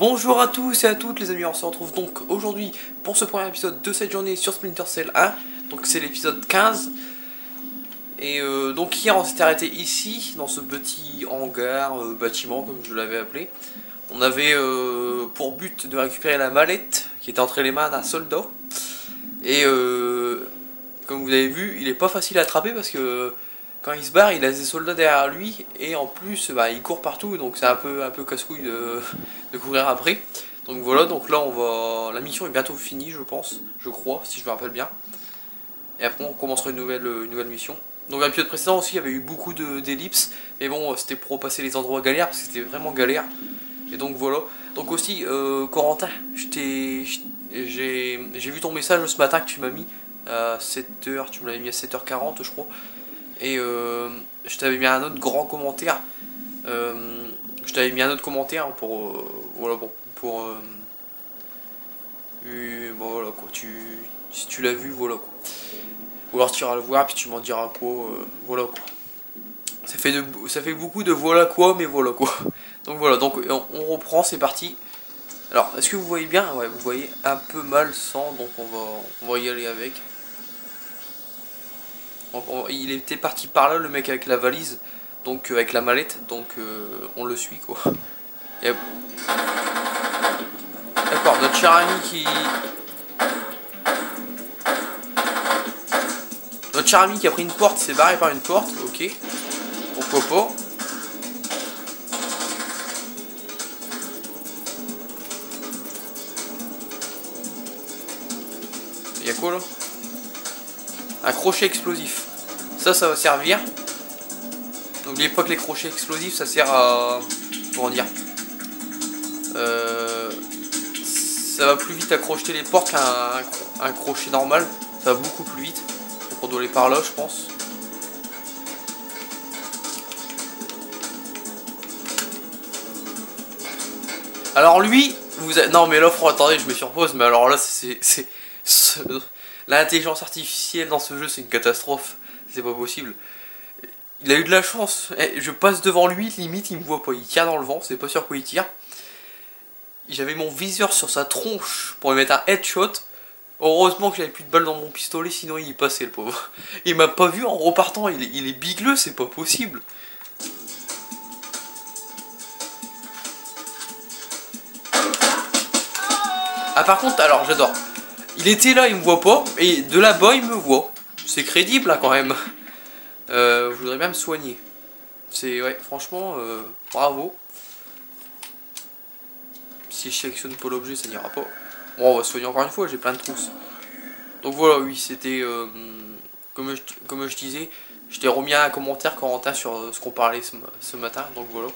Bonjour à tous et à toutes les amis, on se retrouve donc aujourd'hui pour ce premier épisode de cette journée sur Splinter Cell 1. Donc c'est l'épisode 15. Et donc hier on s'était arrêté ici, dans ce petit hangar, bâtiment comme je l'avais appelé. On avait pour but de récupérer la mallette qui était entre les mains d'un soldat. Et comme vous avez vu, il est pas facile à attraper parce que quand il se barre, il a des soldats derrière lui et en plus il court partout, donc c'est un peu casse-couille de courir après. Donc voilà, donc là la mission est bientôt finie, je crois, si je me rappelle bien. Et après on commencera une nouvelle mission. Donc dans l'épisode précédent aussi il y avait eu beaucoup d'ellipses, mais bon c'était pour passer les endroits galères parce que c'était vraiment galère. Et donc voilà. Donc aussi Corentin, j'ai vu ton message ce matin que tu m'as mis à 7h, tu me l'avais mis à 7h40 je crois. Et je t'avais mis un autre grand commentaire. Je t'avais mis un autre commentaire pour voilà bon, voilà quoi. Si tu l'as vu, voilà quoi. Ou alors tu iras le voir puis tu m'en diras quoi. Voilà quoi. Ça fait beaucoup de voilà quoi, mais voilà quoi. Donc voilà, donc on reprend, c'est parti. Alors, est-ce que vous voyez bien? Ouais, vous voyez un peu mal sans, donc on va y aller avec. Il était parti par là, le mec avec la valise, donc avec la mallette, donc on le suit quoi. Yep. D'accord, notre cher ami qui a pris une porte, s'est barré par une porte, ok. Pourquoi pas. Il y a quoi là? Un crochet explosif. Ça va servir. N'oubliez pas que les crochets explosifs, ça sert à... Comment dire, ça va plus vite à crocheter les portes qu'un crochet normal. Ça va beaucoup plus vite. Donc on doit aller par là, je pense. Alors lui, non mais là, attendez, je me surpose, mais alors là, l'intelligence artificielle dans ce jeu, c'est une catastrophe. C'est pas possible. Il a eu de la chance. Je passe devant lui, limite, il me voit pas. Il tire dans le vent, c'est pas sûr quoi il tire. J'avais mon viseur sur sa tronche pour lui mettre un headshot. Heureusement que j'avais plus de balles dans mon pistolet, sinon il y passait le pauvre. Il m'a pas vu en repartant, il est bigleux, c'est pas possible. Ah par contre, alors j'adore. Il était là, il me voit pas, et de là-bas il me voit. C'est crédible là quand même. Je voudrais bien me soigner. Ouais, franchement, bravo. Si je sélectionne pas l'objet, ça n'ira pas. Bon, on va se soigner encore une fois, j'ai plein de trousses. Donc voilà, oui, c'était... comme je disais, je t'ai remis un commentaire, Corentin, sur ce qu'on parlait ce matin, donc voilà.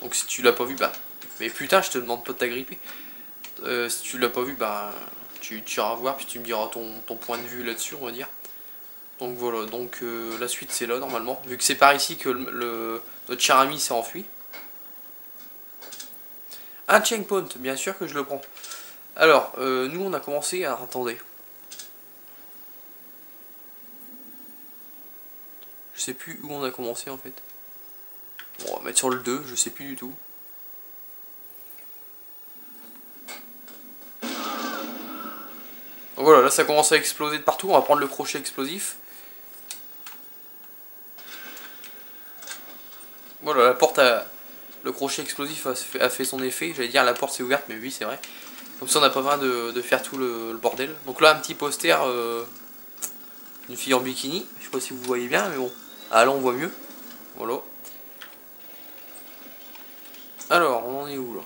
Donc si tu l'as pas vu, bah... Mais putain, je te demande pas de t'agripper. Si tu l'as pas vu, bah... Tu iras voir, puis tu me diras ton point de vue là-dessus, on va dire. Donc voilà, donc la suite c'est là, normalement. Vu que c'est par ici que notre cher ami s'est enfui. Un checkpoint, bien sûr que je le prends. Alors, nous on a commencé à... Attendez. Je sais plus où on a commencé en fait. Bon, on va mettre sur le 2, je sais plus du tout. Donc voilà, là ça commence à exploser de partout, on va prendre le crochet explosif. Voilà, la porte a... Le crochet explosif a fait son effet, j'allais dire la porte s'est ouverte, mais oui c'est vrai. Comme ça on n'a pas besoin de faire tout le bordel. Donc là un petit poster, une fille en bikini, je sais pas si vous voyez bien, mais bon. Ah là on voit mieux, voilà. Alors, on en est où là?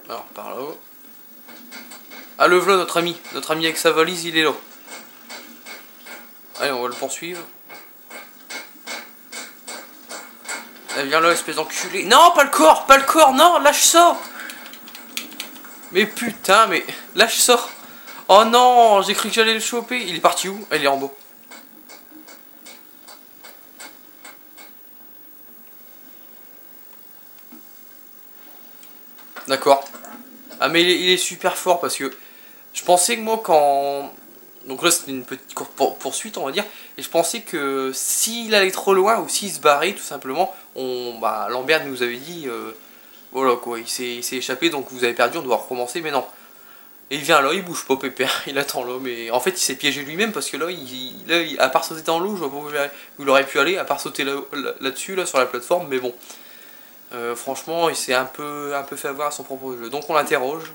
Alors, par là. Ah, le voilà, notre ami avec sa valise, il est là. Allez, on va le poursuivre. Allez, viens là, espèce d'enculé. Non, pas le corps, non, lâche ça. Mais putain, mais lâche ça. Oh non, j'ai cru que j'allais le choper. Il est parti où? Ah, il est en bas. D'accord. Ah mais il est super fort parce que je pensais que moi Donc là c'était une petite poursuite on va dire. Et je pensais que s'il allait trop loin ou s'il se barrait tout simplement, Lambert nous avait dit voilà quoi, il s'est échappé donc vous avez perdu, on doit recommencer, mais non. Et il vient là, il bouge pas pépère, il attend là, mais en fait il s'est piégé lui-même parce que là, à part sauter dans l'eau, je vois pas où il aurait pu aller, à part sauter là-dessus, là sur la plateforme, mais bon. Franchement, il s'est un peu fait avoir à son propre jeu. Donc on l'interroge.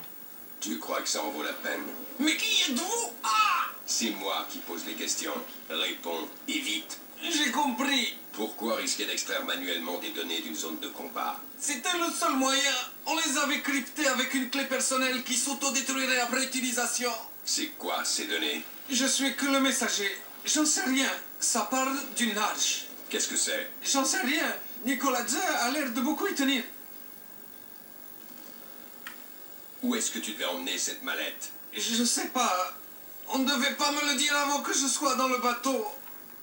Tu crois que ça en vaut la peine? Mais qui êtes-vous? Ah! C'est moi qui pose les questions. Réponds, et vite. J'ai compris. Pourquoi risquer d'extraire manuellement des données d'une zone de combat? C'était le seul moyen. On les avait cryptées avec une clé personnelle qui s'autodétruirait après utilisation. C'est quoi ces données? Je suis que le messager. J'en sais rien. Ça parle d'une arche. Qu'est-ce que c'est? J'en sais rien. Nicolas Zé a l'air de beaucoup y tenir. Où est-ce que tu devais emmener cette mallette? Je sais pas. On ne devait pas me le dire avant que je sois dans le bateau.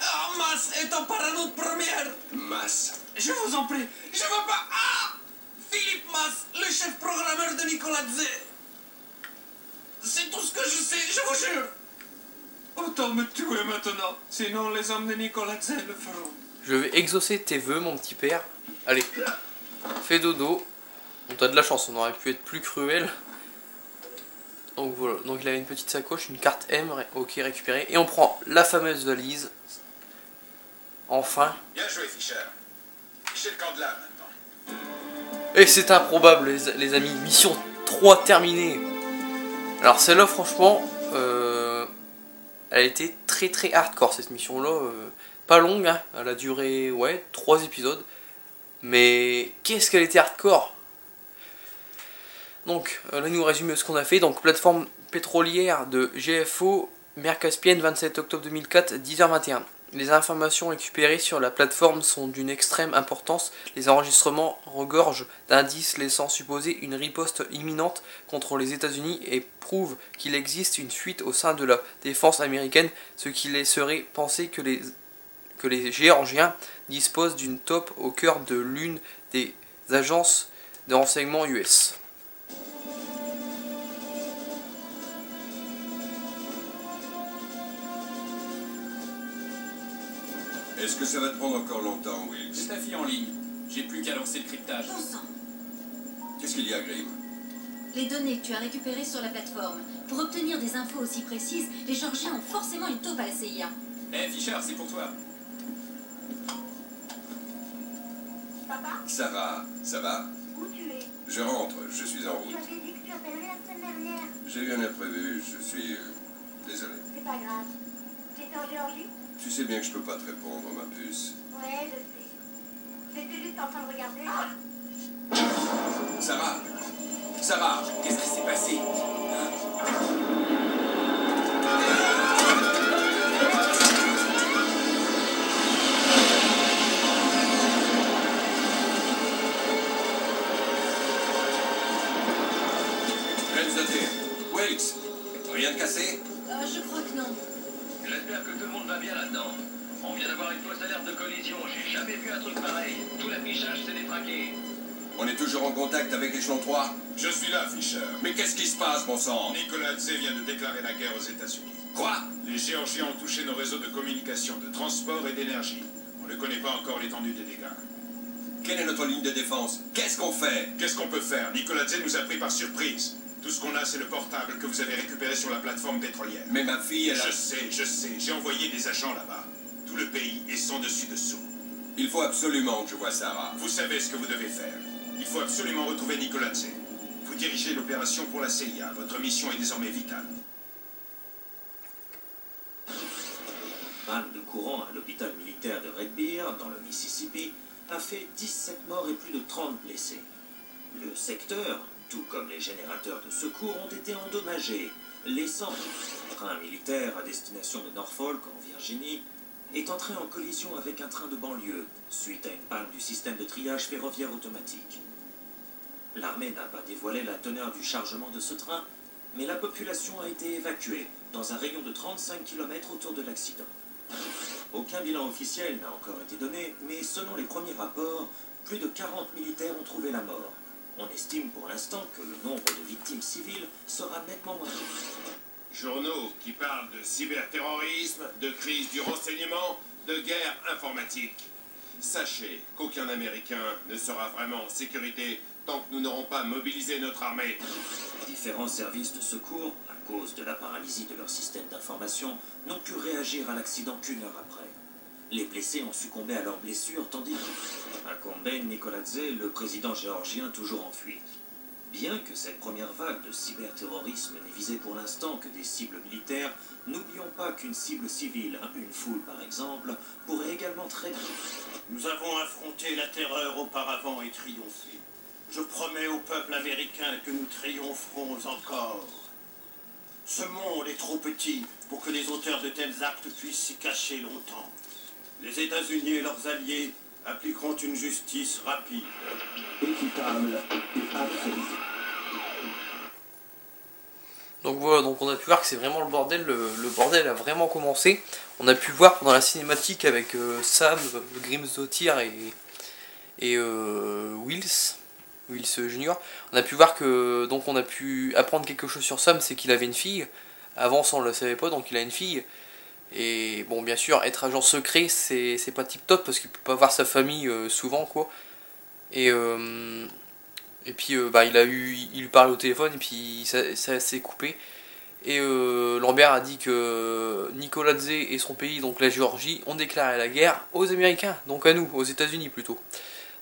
Ah, Mas est en parano de première. Mas? Je vous en prie, je veux pas... Ah! Philippe Mas, le chef programmeur de Nicolas Zé. C'est tout ce que je sais, je vous jure. Autant me tuer maintenant, sinon les hommes de Nicolas Zé le feront. Je vais exaucer tes vœux, mon petit père. Allez, fais dodo. On t'a de la chance, on aurait pu être plus cruel. Donc voilà, donc il a une petite sacoche, une carte M, ok récupérée. Et on prend la fameuse valise. Enfin. Bien joué, Fischer. Fichez le camp de là, maintenant. Et c'est improbable, les amis. Mission 3 terminée. Alors celle-là, franchement, elle a été très hardcore, cette mission-là. Pas longue, hein. Elle a duré, 3 épisodes. Mais qu'est-ce qu'elle était hardcore! Donc, là, nous résumer ce qu'on a fait. Donc, plateforme pétrolière de GFO, mer Caspienne, 27 octobre 2004, 10h21. Les informations récupérées sur la plateforme sont d'une extrême importance. Les enregistrements regorgent d'indices laissant supposer une riposte imminente contre les États-Unis et prouvent qu'il existe une fuite au sein de la défense américaine, ce qui laisserait penser que les Géorgiens disposent d'une taupe au cœur de l'une des agences de renseignement US. Est-ce que ça va te prendre encore longtemps, Wilkes? C'est ta fille en ligne. J'ai plus qu'à lancer le cryptage. Bon sang. Qu'est-ce qu'il y a, Grimm? Les données que tu as récupérées sur la plateforme. Pour obtenir des infos aussi précises, les Georgiens ont forcément une taupe à la CIA. Eh Fischer, c'est pour toi. Papa, Sarah, ça va? où tu es? Je rentre, je suis en Tu route. avais dit que tu appellerais la semaine dernière. J'ai eu un imprévu, je suis... désolé. C'est pas grave. Tu es en Géorgie? Tu sais bien que je peux pas te répondre, ma puce. Ouais, je sais. J'étais juste en train de regarder. Sarah! Sarah! Qu'est-ce qui s'est passé? Wilkes, rien de cassé? Je crois que non. J'espère que tout le monde va bien là-dedans. On vient d'avoir une fausse alerte de collision. J'ai jamais vu un truc pareil. Tout l'affichage s'est détraqué. On est toujours en contact avec l'échelon 3? Je suis là, Fischer. Mais qu'est-ce qui se passe, bon sang? Nicolas Zé vient de déclarer la guerre aux États-Unis. Quoi? Les Géorgiens ont touché nos réseaux de communication, de transport et d'énergie. On ne connaît pas encore l'étendue des dégâts. Quelle est notre ligne de défense? Qu'est-ce qu'on fait? Qu'est-ce qu'on peut faire? Nicolas Zé nous a pris par surprise. Tout ce qu'on a, c'est le portable que vous avez récupéré sur la plateforme pétrolière. Mais ma fille, elle a... Je sais. J'ai envoyé des agents là-bas. Tout le pays est sans dessus-dessous. Il faut absolument que je voie Sarah. Vous savez ce que vous devez faire. Il faut absolument retrouver Nicolas Zé. Vous dirigez l'opération pour la CIA. Votre mission est désormais vitale. Panne de courant à l'hôpital militaire de Red Bear, dans le Mississippi, a fait 17 morts et plus de 30 blessés. Le secteur, tout comme les générateurs de secours, ont été endommagés, laissant un train militaire à destination de Norfolk, en Virginie, est entré en collision avec un train de banlieue, suite à une panne du système de triage ferroviaire automatique. L'armée n'a pas dévoilé la teneur du chargement de ce train, mais la population a été évacuée dans un rayon de 35 km autour de l'accident. Aucun bilan officiel n'a encore été donné, mais selon les premiers rapports, plus de 40 militaires ont trouvé la mort. On estime pour l'instant que le nombre de victimes civiles sera nettement moindre. Journaux qui parlent de cyberterrorisme, de crise du renseignement, de guerre informatique. Sachez qu'aucun Américain ne sera vraiment en sécurité tant que nous n'aurons pas mobilisé notre armée. Différents services de secours, à cause de la paralysie de leur système d'information, n'ont pu réagir à l'accident qu'1 heure après. Les blessés ont succombé à leurs blessures, tandis qu'à Komben Nikoladze, le président géorgien toujours en fuite. Bien que cette première vague de cyberterrorisme n'ait visé pour l'instant que des cibles militaires, n'oublions pas qu'une cible civile, une foule par exemple, pourrait également très bien. Nous avons affronté la terreur auparavant et triomphé. Je promets au peuple américain que nous triompherons encore. Ce monde est trop petit pour que les auteurs de tels actes puissent s'y cacher longtemps. Les États-Unis et leurs alliés appliqueront une justice rapide, équitable et absolue. Donc voilà, donc on a pu voir que c'est vraiment le bordel, le bordel a vraiment commencé. On a pu voir pendant la cinématique avec Sam, Grimsdottir et Wills Junior. On a pu voir que donc on a pu apprendre quelque chose sur Sam, c'est qu'il avait une fille. Avant ça on le savait pas, donc il a une fille. Et bon, bien sûr, être agent secret c'est pas tip top parce qu'il peut pas voir sa famille souvent quoi. Et puis bah, il lui parlait au téléphone et puis ça s'est coupé. Et Lambert a dit que Nikoladze et son pays, donc la Géorgie, ont déclaré la guerre aux Américains, donc à nous, aux États-Unis plutôt.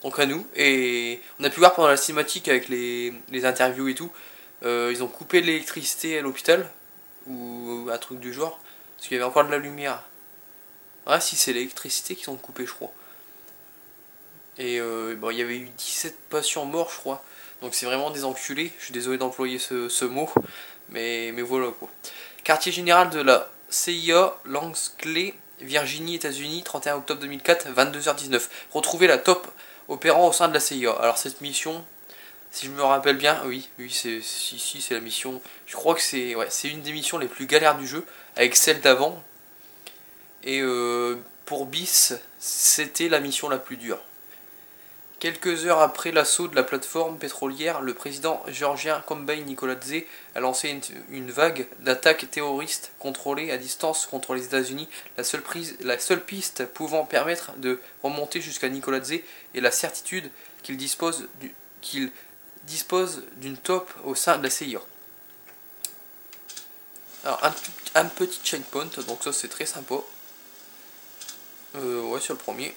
Donc à nous. Et on a pu voir pendant la cinématique avec les interviews et tout, ils ont coupé l'électricité à l'hôpital, ou un truc du genre, parce qu'il y avait encore de la lumière. Ah si, c'est l'électricité qu'ils ont coupé, je crois. Et bon, il y avait eu 17 patients morts, je crois. Donc c'est vraiment des enculés. Je suis désolé d'employer ce mot. Mais voilà quoi. Quartier général de la CIA, Langley, Virginie, États-Unis, 31 octobre 2004, 22h19. Retrouver la top opérant au sein de la CIA. Alors cette mission, si je me rappelle bien, oui, c'est la mission. Je crois que c'est une des missions les plus galères du jeu, avec celle d'avant. Et pour BIS, c'était la mission la plus dure. Quelques heures après l'assaut de la plateforme pétrolière, le président géorgien Komben Nikoladze a lancé une vague d'attaques terroristes contrôlées à distance contre les États-Unis. La seule piste pouvant permettre de remonter jusqu'à Nikoladze est la certitude qu'il dispose d'une top au sein de la CIA. Alors un petit checkpoint, donc ça c'est très sympa. Ouais, sur le premier.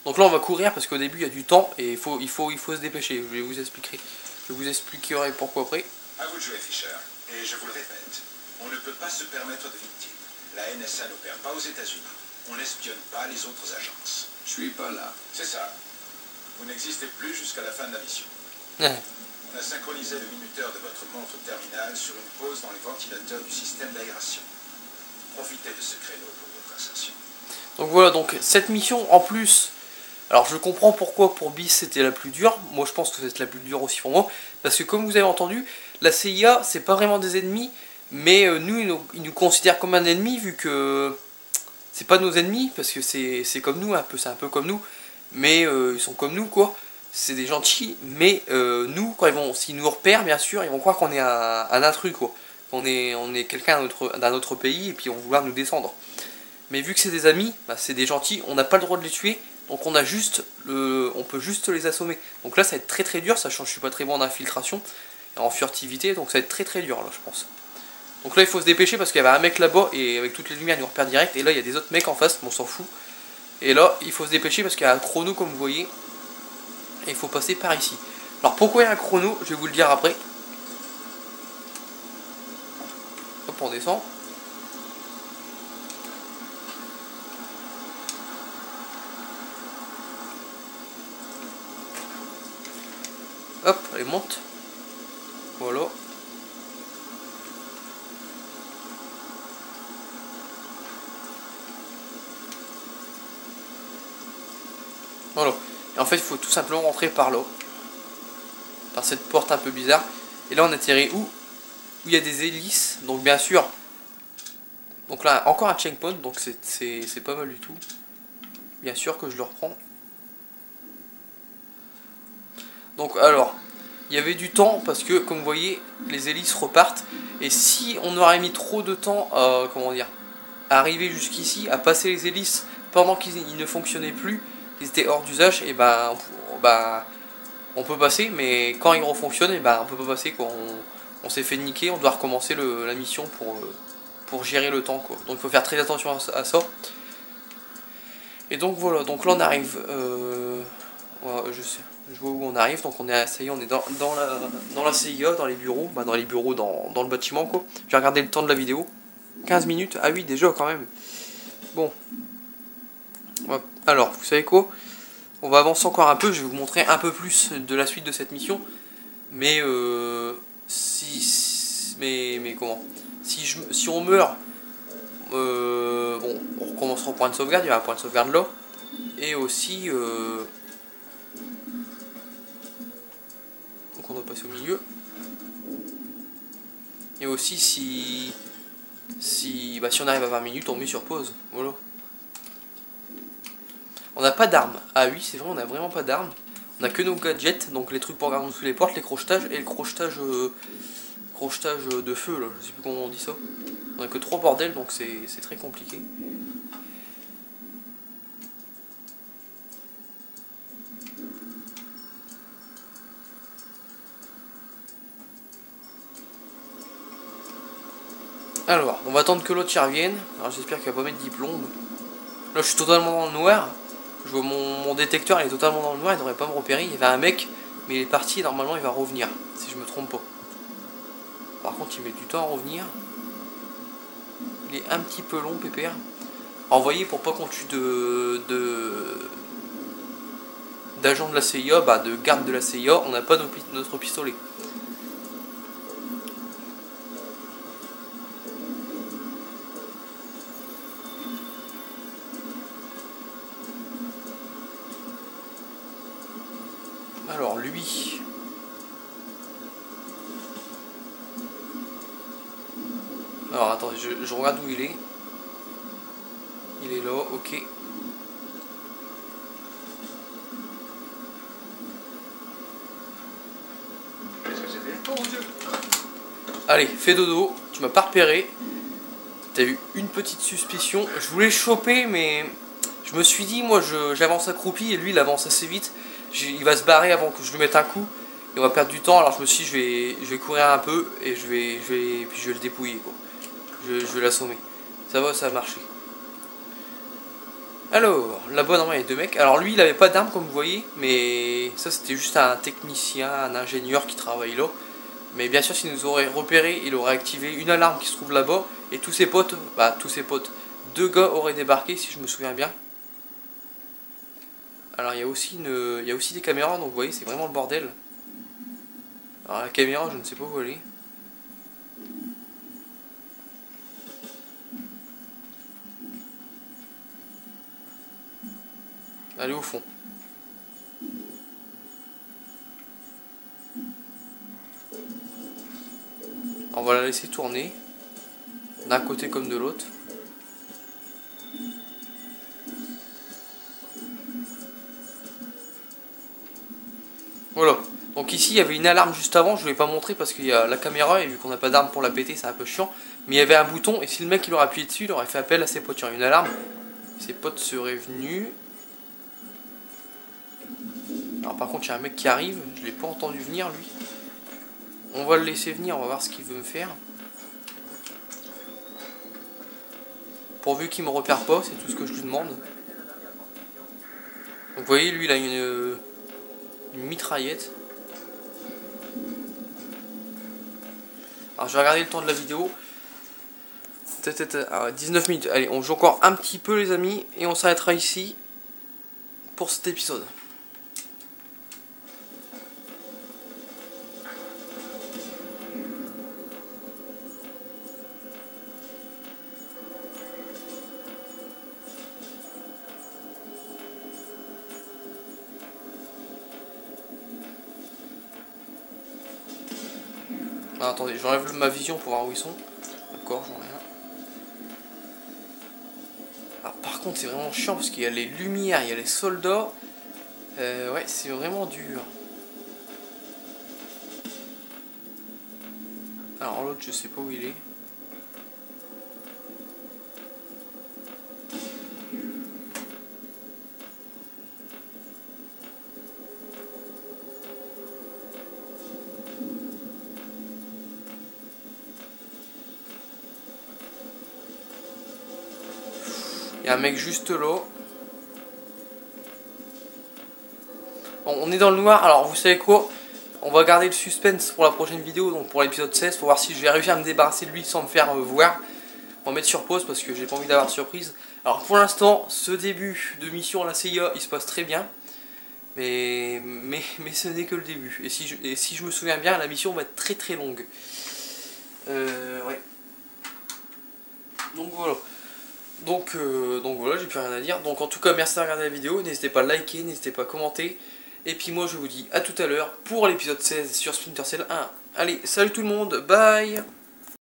Donc là on va courir parce qu'au début il y a du temps et il faut se dépêcher. Je vous expliquerai pourquoi après. À vous de jouer, Fisher. Et je vous le répète, on ne peut pas se permettre de victimes. La NSA n'opère pas aux États-Unis. On n'espionne pas les autres agences. Je suis pas là. C'est ça. Vous n'existez plus jusqu'à la fin de la mission. On a synchronisé le minuteur de votre montre terminale sur une pause dans les ventilateurs du système d'aération. Profitez de ce créneau pour votre insertion. Donc voilà, donc cette mission en plus, alors je comprends pourquoi pour BIS c'était la plus dure. Moi je pense que c'est la plus dure aussi pour moi, parce que comme vous avez entendu, la CIA c'est pas vraiment des ennemis, mais nous ils nous considèrent comme un ennemi vu que c'est pas nos ennemis, parce que c'est comme nous, c'est un peu comme nous, mais ils sont comme nous quoi. C'est des gentils, mais nous s'ils nous repèrent bien sûr, ils vont croire qu'on est un intrus quoi. On est quelqu'un d'un autre pays et puis on va vouloir nous descendre. Mais vu que c'est des amis, bah c'est des gentils, on n'a pas le droit de les tuer, donc on peut juste les assommer. Donc là ça va être très très dur, sachant que je suis pas très bon en infiltration et en furtivité, donc ça va être très très dur là je pense. Donc là il faut se dépêcher parce qu'il y avait un mec là-bas et avec toutes les lumières il nous repère direct, et là il y a des autres mecs en face, mais on s'en fout. Et là il faut se dépêcher parce qu'il y a un chrono comme vous voyez, et il faut passer par ici. Alors pourquoi il y a un chrono, je vais vous le dire après. Hop, on descend. Hop, allez, monte. Voilà. Voilà. Et en fait, il faut tout simplement rentrer par là. Par cette porte un peu bizarre. Et là, on atterrit où il y a des hélices. Donc, bien sûr. Donc là, encore un checkpoint. Donc, c'est pas mal du tout. Bien sûr que je le reprends. Donc alors, il y avait du temps parce que, comme vous voyez, les hélices repartent. Et si on aurait mis trop de temps, comment dire, à arriver jusqu'ici, à passer les hélices pendant qu'ils ne fonctionnaient plus, qu'ils étaient hors d'usage, et on peut passer, mais quand ils refonctionnent, et on peut pas passer quoi. On s'est fait niquer, on doit recommencer la mission pour gérer le temps quoi. Donc il faut faire très attention à ça. Et donc voilà, donc là on arrive, voilà, je vois où on arrive, donc ça y est, on est dans la CIA, dans les bureaux, dans le bâtiment quoi. J'ai regardé le temps de la vidéo, 15 minutes, ah oui déjà quand même. Bon, alors vous savez quoi, on va avancer encore un peu, je vais vous montrer un peu plus de la suite de cette mission, mais comment, si on meurt, bon, on recommencera au point de sauvegarde, il y a un point de sauvegarde là, et aussi, donc on doit passer au milieu, et aussi si on arrive à 20 minutes, on met sur pause, voilà. On n'a pas d'armes, ah oui c'est vrai, on n'a vraiment pas d'armes, on a que nos gadgets, donc les trucs pour garder sous les portes, les crochetages, et le crochetage de feu là, je sais plus comment on dit ça. On a que 3 bordels, donc c'est très compliqué. Alors, on va attendre que l'autre y revienne. Alors j'espère qu'il va pas mettre diplôme. Là je suis totalement dans le noir. Je vois mon détecteur, il est totalement dans le noir, il devrait pas me repérer. Il y avait un mec, mais il est parti, normalement il va revenir, si je me trompe pas. Par contre il met du temps à revenir. Il est un petit peu long, pépère. Alors vous voyez, pour pas qu'on tue d'agents de la CIA, de garde de la CIA, on n'a pas notre pistolet. Alors lui... Alors attendez, je regarde où il est. Il est là, ok. Allez, fais dodo, tu m'as pas repéré. T'as eu une petite suspicion. Je voulais le choper, mais je me suis dit, moi j'avance accroupi et lui il avance assez vite. Il va se barrer avant que je lui mette un coup. Et on va perdre du temps, alors je me suis dit, je vais courir un peu et puis je vais le dépouiller quoi. Je vais l'assommer. Ça va, ça a marché. Alors, là-bas, normalement, il y a 2 mecs. Alors, lui, il avait pas d'arme, comme vous voyez. Mais ça, c'était juste un technicien, un ingénieur qui travaille là. Mais bien sûr, s'il nous aurait repéré, il aurait activé une alarme qui se trouve là-bas. Et tous ses potes, 2 gars auraient débarqué, si je me souviens bien. Alors, il y a aussi des caméras, donc vous voyez, c'est vraiment le bordel. Alors, la caméra, je ne sais pas où elle est. Allez au fond. On va la laisser tourner d'un côté comme de l'autre. Voilà. Donc ici il y avait une alarme juste avant, je ne l'ai pas montré parce qu'il y a la caméra et vu qu'on n'a pas d'arme pour la péter c'est un peu chiant. Mais il y avait un bouton et si le mec il aurait appuyé dessus il aurait fait appel à ses potes. Il y a une alarme, ses potes seraient venus. Alors par contre il y a un mec qui arrive, je l'ai pas entendu venir lui. On va le laisser venir, on va voir ce qu'il veut me faire. Pourvu qu'il me repère pas, c'est tout ce que je lui demande. Donc vous voyez lui il a une mitraillette. Alors je vais regarder le temps de la vidéo. 19 minutes, allez on joue encore un petit peu les amis et on s'arrêtera ici pour cet épisode. Ah, attendez, j'enlève ma vision pour voir où ils sont. D'accord, j'en ai rien. Alors, par contre, c'est vraiment chiant parce qu'il y a les lumières, il y a les soldats. Ouais, c'est vraiment dur. Alors l'autre, je sais pas où il est. Il y a un mec juste là. Bon, on est dans le noir, alors vous savez quoi? On va garder le suspense pour la prochaine vidéo, donc pour l'épisode 16, pour voir si je vais réussir à me débarrasser de lui sans me faire voir. On va mettre sur pause parce que j'ai pas envie d'avoir de surprise. Alors pour l'instant, ce début de mission à la CIA, il se passe très bien. Mais ce n'est que le début. Et si je me souviens bien, la mission va être très très longue. Ouais. Donc voilà. Donc voilà, j'ai plus rien à dire. Donc en tout cas, merci de regarder la vidéo. N'hésitez pas à liker, n'hésitez pas à commenter. Et puis moi, je vous dis à tout à l'heure pour l'épisode 16 sur Splinter Cell 1. Allez, salut tout le monde, bye!